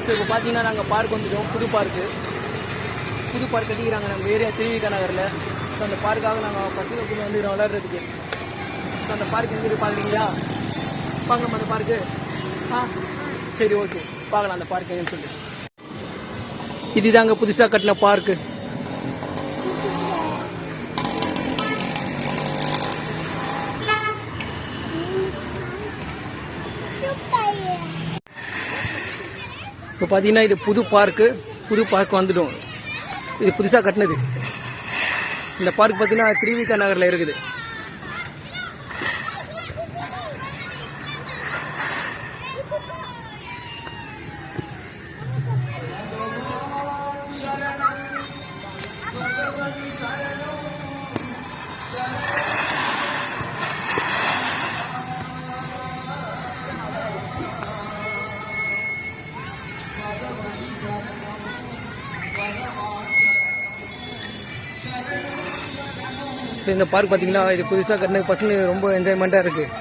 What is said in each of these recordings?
So இப்போ பார்த்தீங்கன்னா நாங்கள் பார்க் வந்துட்டோம். புது பார்க்கு கட்டிக்கிறாங்க நம்ம ஏரியா திருவிக நகரில். ஸோ அந்த பார்க்காக நாங்கள் பசங்க வந்துக்கிறோம் விளையாடுறதுக்கு. ஸோ அந்த பார்க் எங்கே பார்க்குறீங்களா? பார்க்கலாமா அந்த பார்க்கு? சரி, ஓகே, பார்க்கலாம் அந்த பார்க் எங்கன்னு சொல்லி. இதுதாங்க புதுசாக கட்டின பார்க்கு. இப்போ பார்த்தீங்கன்னா இது புது பார்க் வந்துடும். இது புதுசாக கட்டினது. இந்த பார்க் பார்த்தீங்கன்னா திருவிக நகரில் இருக்குது. ஸோ இந்த பார்க் பார்த்தீங்கன்னா இது புதுசாக கட்டினது. பசங்க ரொம்ப என்ஜாய்மெண்ட்டாக இருக்குது.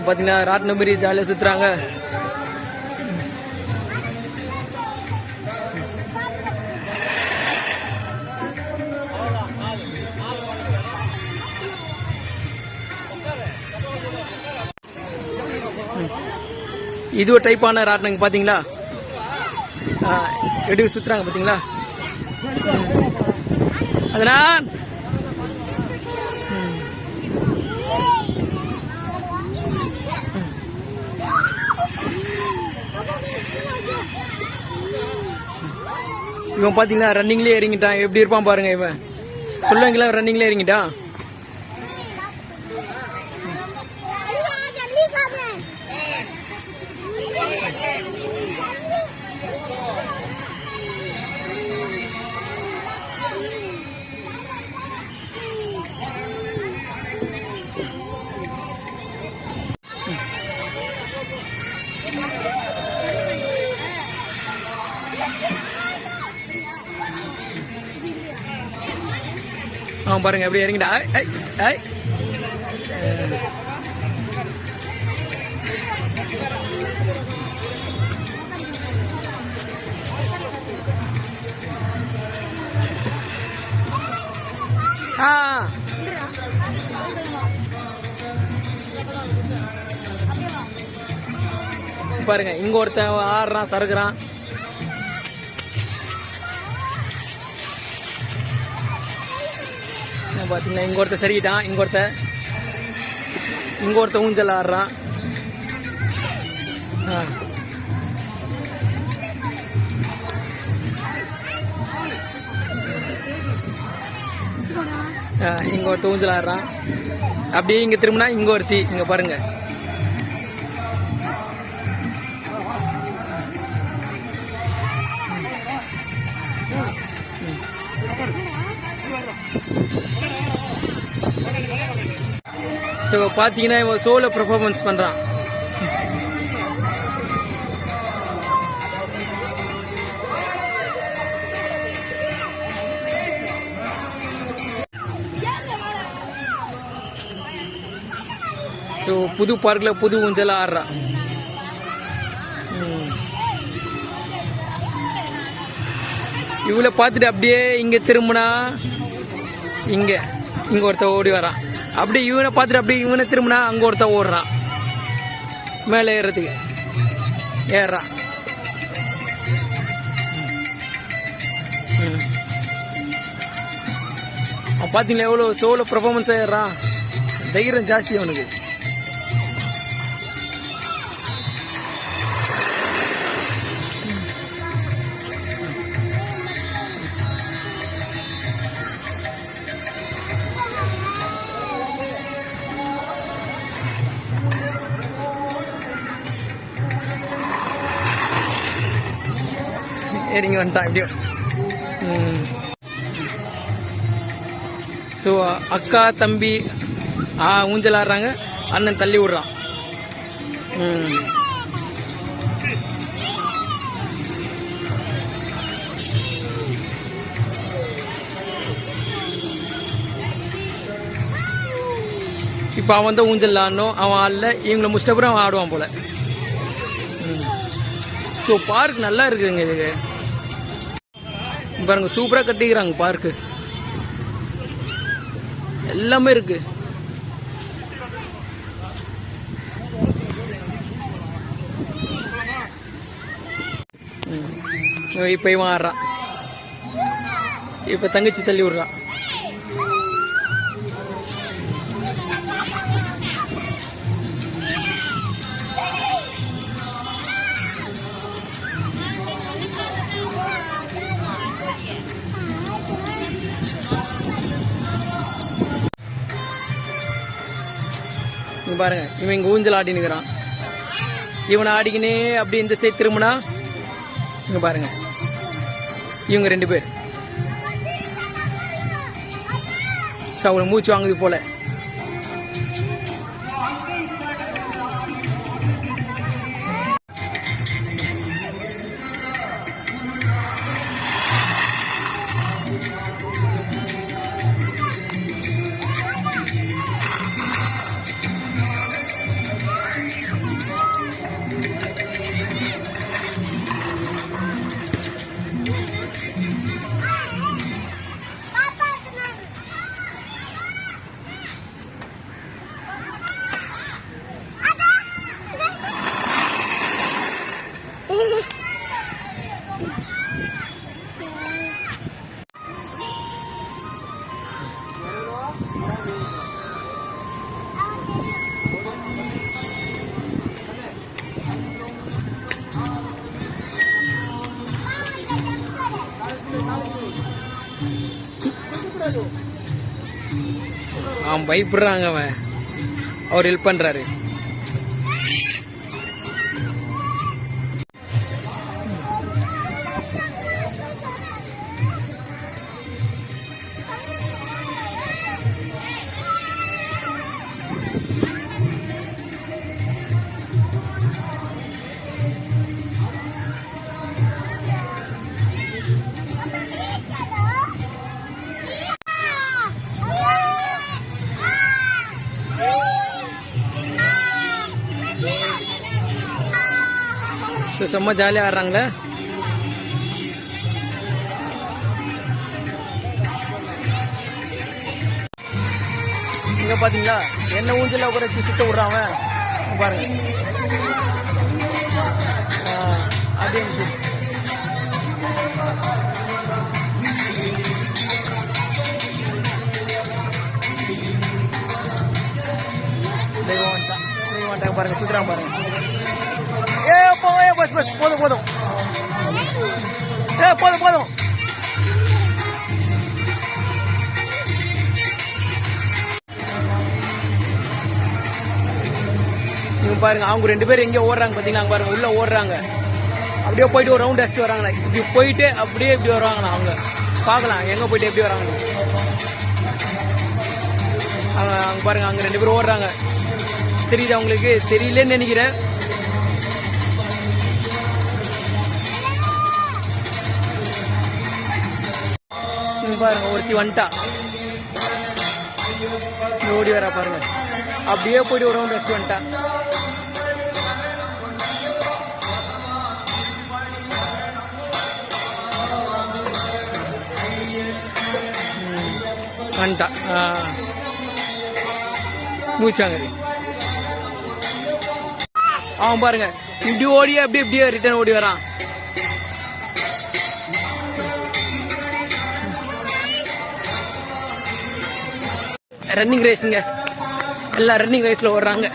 பார்த்தீங்கன்னா ராட்டினம் மாரி ஜாலியாக சுற்றுறாங்க. இது ஒரு டைப்பான ராட்டினங்க பார்த்தீங்களா? எப்படி சுற்றுறாங்க பார்த்தீங்களா? அதனால் இவன் பார்த்தீங்கன்னா ரன்னிங்லேயே இறங்கிட்டான். எப்படி இருப்பான் பாருங்க. இவன் சொல்லுவாங்களா ரன்னிங்லேயே இறங்கிட்டான். அவன் பாருங்க எப்படி இறங்கிட்டா. பாருங்க இங்க ஒருத்தன் ஆடுறான், சறுக்குறான். பாத்தீங்கன்னா இங்க ஒருத்த சரிக்கிட்டான். இங்க ஒருத்த ஊஞ்சல் ஆடுறான். இங்க ஒருத்த ஊஞ்சல் ஆடுறான். அப்படியே இங்க திரும்பினா இங்க ஒருத்தி. இங்க பாருங்க. ஸோ பார்த்தீங்கன்னா இவன் சோலோ பெர்ஃபார்மன்ஸ் பண்ணுறான். ஸோ புது பார்க்கில் புது ஊஞ்சல் ஆடுறான். இவளை பார்த்துட்டு அப்படியே இங்கே திரும்பினா இங்கே ஒருத்த ஓடி வரான். அப்படி இவனை பார்த்துட்டு அப்படியே இவனை திரும்பினா அங்கே ஒருத்த ஓடுறான். மேலே ஏறுறதுக்கு ஏறுறான். பார்த்தீங்களா எவ்வளோ சோலோ பெர்ஃபார்மன்ஸ் ஏறுறான். தைரியம் ஜாஸ்தி அவனுக்கு. இறங்கி வந்துட்டான் எப்படியும். ஸோ அக்கா தம்பி ஊஞ்சல் ஆடுறாங்க, அண்ணன் தள்ளி விடுறான். இப்போ அவன் வந்து ஊஞ்சல் ஆடணும், அவன் ஆடல, இவங்களை முடிச்சிட்டப்புறம் அவன் ஆடுவான் போல. ஸோ பார்க் நல்லா இருக்குதுங்க. இதுக்கு பாருங்க, சூப்பராக கட்டிக்கிறாங்க பார்க்கு, எல்லாமே இருக்கு. இப்போ இவன் ஆடுறான், இப்போ தங்கச்சி தள்ளி விடுறான். பாருங்க, இவன் இங்க ஊஞ்சல் ஆடினுக்கிறான், இவனை ஆடிக்கினே அப்படி இந்த சைடு திரும்பினா இங்க பாருங்க, இவங்க 2 பேர் அவங்களுக்கு மூச்சு வாங்குது போல. அவன் பயப்படுறாங்க, அவர் ஹெல்ப் பண்றாரு. செம்ம ஜாலியா ஆடுறாங்களே. இங்க பாத்தீங்களா, என்ன ஊஞ்சல உட்கார வச்சு சுத்த விடுறான் பாருங்க. அப்படியே பாருங்க, சுத்துறான் பாருங்க. பஸ் பஸ் போதும் போதும், போதும் போதும். நீங்க பாருங்க, அவங்க 2 பேரும் எங்க ஓடுறாங்க பாத்தீங்களா, பாருங்க உள்ள ஓடுறாங்க, அப்படியே போயிட்டு ஒரு ரவுண்ட் அடிச்சுட்டு வராங்க. இப்படி போயிட்டு அப்படியே இப்படி வருவாங்கண்ணா, அவங்க பாக்கலாம் எங்க போயிட்டு எப்படி வராங்க. அங்க பாருங்க, அங்க 2 பேரும் ஓடுறாங்க. தெரியுது அவங்களுக்கு? தெரியலன்னு நினைக்கிறேன். பாருங்க, ஒருத்தி வந்துட்டா, ஓடி வரா பாருங்க, அப்படியே போயிட்டு ஒரு ரவுண்ட் அடிச்சு வந்துட்டா. வந்துட்டா மூச்சாங்க. அவன் பாருங்க, இப்படி ஓடியே அப்படியே இப்படியே ரிட்டர்ன் ஓடி வரான். ரன்னிங் ரேஸுங்க, எல்லாம் ரன்னிங் ரேஸ்ல ஓடுறாங்க.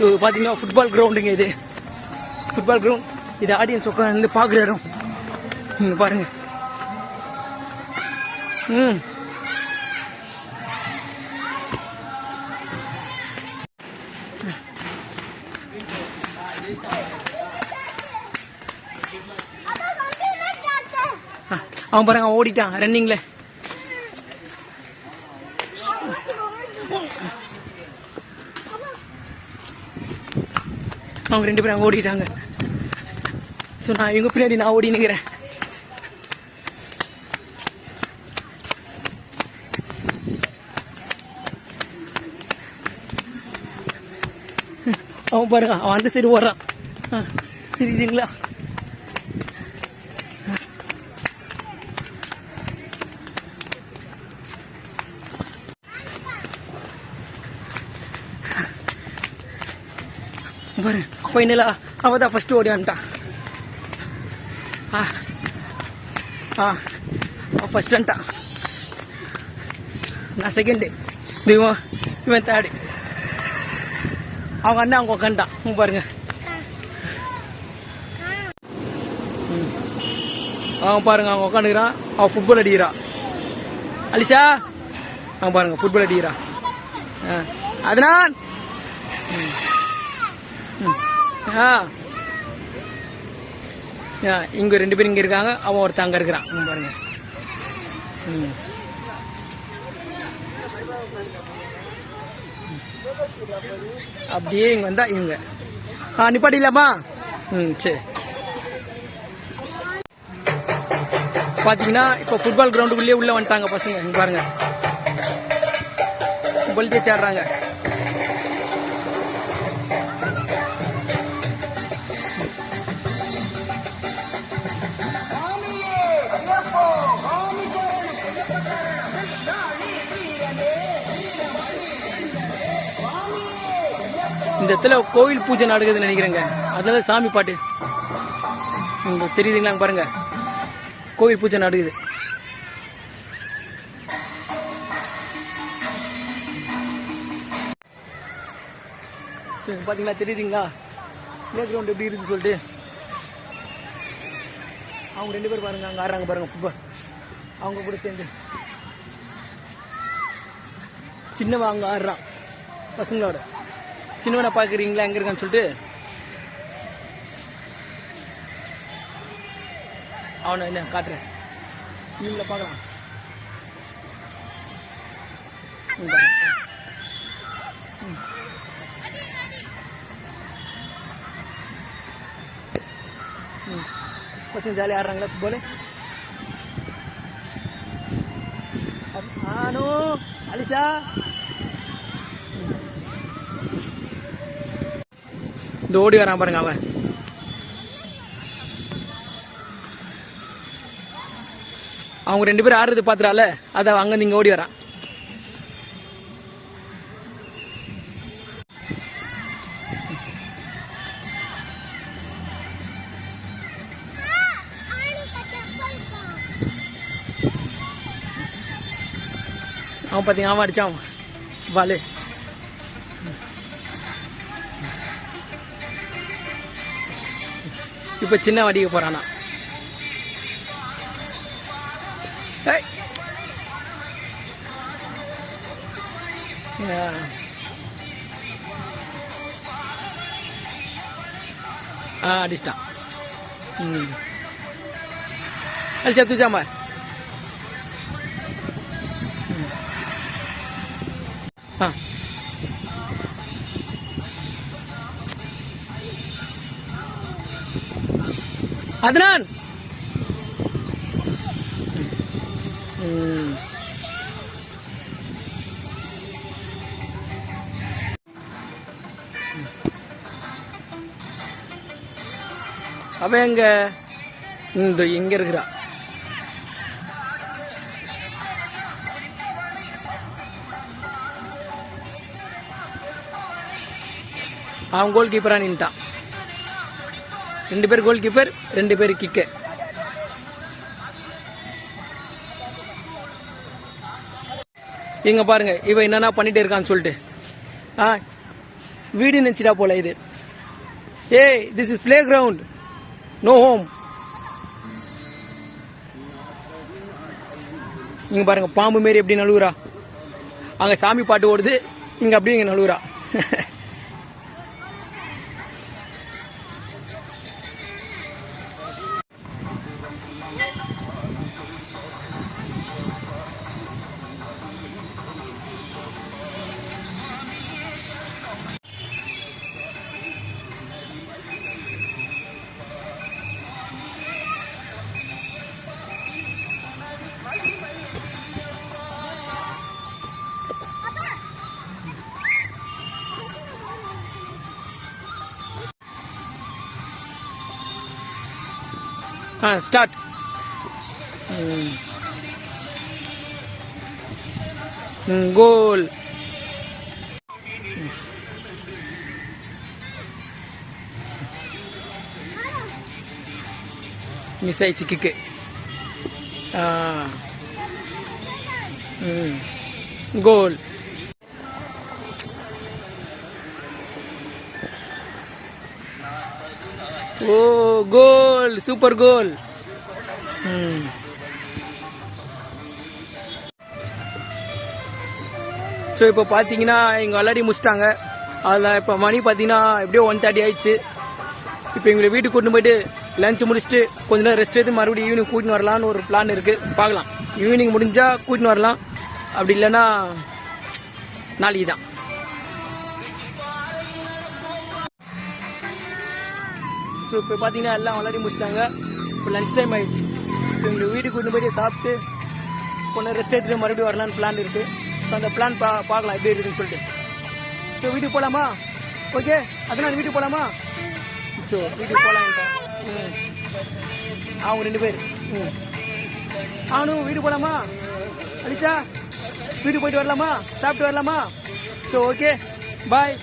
ஸோ பார்த்தீங்கன்னா ஃபுட்பால் கிரவுண்டுங்க இது. ஃபுட்பால் கிரவுண்ட் இது ஆடியன்ஸ் உட்காந்து பார்க்குற இடம். இங்கே பாருங்க. அவன் பாருங்க, அவன் ஓடிட்டான் ரன்னிங்ல. அவங்க 2 பேரும் அங்கே ஓடிட்டாங்க. ஸோ நான் இவங்க பின்னாடி நான் ஓடி நிற்கிறேன். அவன் பாருங்க, அவன் அந்த சைடு ஓடுறான். தெரியுதுங்களா? பாரு, ஃபைனலா அவன் தான் ஃபர்ஸ்ட் ஓடியான்ட்டான். ஃபர்ஸ்ட் வந்துட்டான். நான் செகண்டு, இவன் தேர்டு. அவங்க அண்ணன் அவங்க உட்காந்துட்டான். பாருங்க, அவன் பாருங்க, அவங்க உட்காந்துக்கிறான். அவன் ஃபுட்பால் அடிக்கிறான். அலிஷா அவன் பாருங்க ஃபுட்பால் அடிக்கிறான். அதனால் இங்க 2 பேரும் இங்க இருக்காங்க. அவன் ஒருத்தன் அங்க இருக்கிறான். பாருங்க. அப்படியே இங்க வந்தா இவங்க நிப்பாட்டிலாமா? சரி. பாத்தீங்கன்னா இப்ப ஃபுட்பால் கிரவுண்டுக்குள்ளேயே உள்ள வந்துட்டாங்க பசங்க. இங்க பாருங்க, ஃபுட்பால் தேய்ச்சி ஆடுறாங்க. இந்த இடத்துல கோவில் பூஜை நடக்குதுன்னு நினைக்கிறேங்க. அதனால சாமி பாட்டு தெரியுதுங்களா? பாருங்க, கோவில் பூஜை நடக்குது. பாத்தீங்களா? தெரியுதுங்களா பிளே கிரவுண்ட் எப்படி இருக்குன்னு சொல்லிட்டு? அவங்க 2 பேர் பாருங்க, அங்க ஆடுறாங்க பாருங்க ஃபுட்பால். அவங்க கூட சேர்ந்து சின்னவன் அங்க ஆடுறான் பசங்களோட. சின்னவனை பாக்குறீங்களா எங்க இருக்கான்னு சொல்லிட்டு? அவனை என்ன காட்டுறேன், நீங்கள பார்க்கலாம். பசங்க ஜாலியாக ஆடுறாங்களா ஃபுட்பாலு? ஆனோ அலிஷா இந்த ஓடி வரான் பாருங்க. அவன் அவங்க 2 பேரும் ஆடுறது பாத்துறால, அத அங்க நீங்க ஓடி வரான். அவன் பாத்தீங்க, அவன் அடிச்சான் பாலு. இப்ப சின்ன அடிக்க போறானா? அடிச்சிட்டான். அடிச்சா தூச்சாம. அதனான் அவன் எங்க எங்க இருக்கிறா? அவன் கோல் கீப்பரா நின்ட்டான். 2 பேர் கோல் கீப்பர், 2 பேர் கிக்கு. இங்க பாருங்க இவன் என்னன்னா பண்ணிட்டே இருக்கான்னு சொல்லிட்டு. வீடு நினைச்சிட்டா போல இது. ஏய், this is playground, no home. இங்க பாருங்க பாம்பு மாரி எப்படி நழுவுறா. அங்க சாமி பாட்டு ஓடுது, இங்க அப்படியே இங்க நழுவுறா. ஸ்டார்ட். கோல். மிஸ் ஆயிடுச்சு கிக்கு. கோல். ஓ, கோல், சூப்பர் கோல். ஸோ இப்போ பார்த்தீங்கன்னா இங்கே விளையாடி முடிச்சிட்டாங்க. அதில் இப்போ மணி பார்த்தீங்கன்னா எப்படியோ 1:30 ஆயிடுச்சு. இப்போ எங்களை வீட்டுக்கு கூட்டின்னு போயிட்டு லஞ்ச் முடிச்சுட்டு கொஞ்ச நேரம் ரெஸ்ட் எடுத்து மறுபடியும் ஈவினிங் கூட்டின்னு வரலான்னு ஒரு பிளான் இருக்குது. பார்க்கலாம், ஈவினிங் முடிஞ்சால் கூட்டின்னு வரலாம், அப்படி இல்லைன்னா நாளைக்கு தான். ஸோ இப்போ பார்த்தீங்கன்னா எல்லாம் விளையாடி முடிச்சிட்டாங்க. இப்போ லஞ்ச் டைம் ஆயிடுச்சு. இப்போ எங்கள் வீட்டுக்கு கொண்டு போய்ட்டு சாப்பிட்டு கொஞ்சம் ரெஸ்ட் எடுத்துட்டு மறுபடியும் வரலான்னு பிளான் இருக்குது. ஸோ அந்த பிளான் பார்க்கலாம் எப்படி இருக்குதுன்னு சொல்லிட்டு. ஸோ வீட்டுக்கு போகலாமா? ஓகே, அதனால் வீட்டுக்கு போகலாமா? ஸோ வீட்டுக்கு போகலான்ட்டா. அவங்க 2 பேர். வீட்டுக்கு போகலாமா? அலிஷா, வீட்டுக்கு போயிட்டு வரலாமா? சாப்பிட்டு வரலாமா? ஸோ ஓகே, பாய்.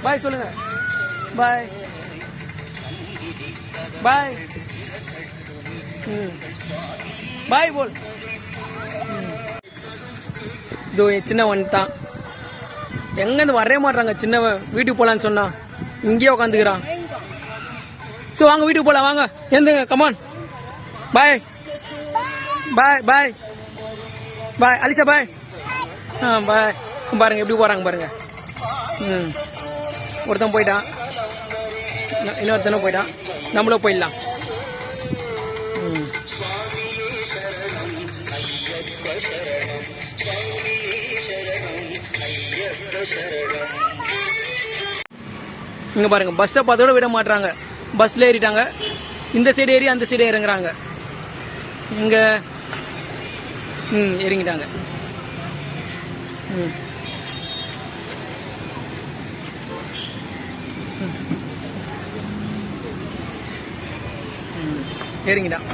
பாய் சொல்லுங்க. பாய் பாய். பாய் போல். இதோ சின்னவன் தான் எங்கேருந்து வரவே மாட்டாங்க. சின்னவன் வீட்டுக்கு போகலான்னு சொன்னா இங்கேயே உட்காந்துக்கிறான். ஸோ வாங்க வீட்டுக்கு போகலாம், வாங்க எந்துங்க, கமான். பாய் பாய் பாய் பாய். அலிசா பாய். பாய். பாருங்க எப்படி போறாங்க பாருங்க. ஒருத்தன் போயிட்டான், இன்னொருத்தனும் போயிட்டான், நம்மளும் போயிடலாம். இங்க பாருங்க, பஸ்ஸை பார்த்தோட விட மாட்டாங்க. பஸ்ல ஏறிட்டாங்க, இந்த சைடு ஏறி அந்த சைடு இறங்குறாங்க. இங்க இறங்கிட்டாங்க. இறங்கிட்டான்.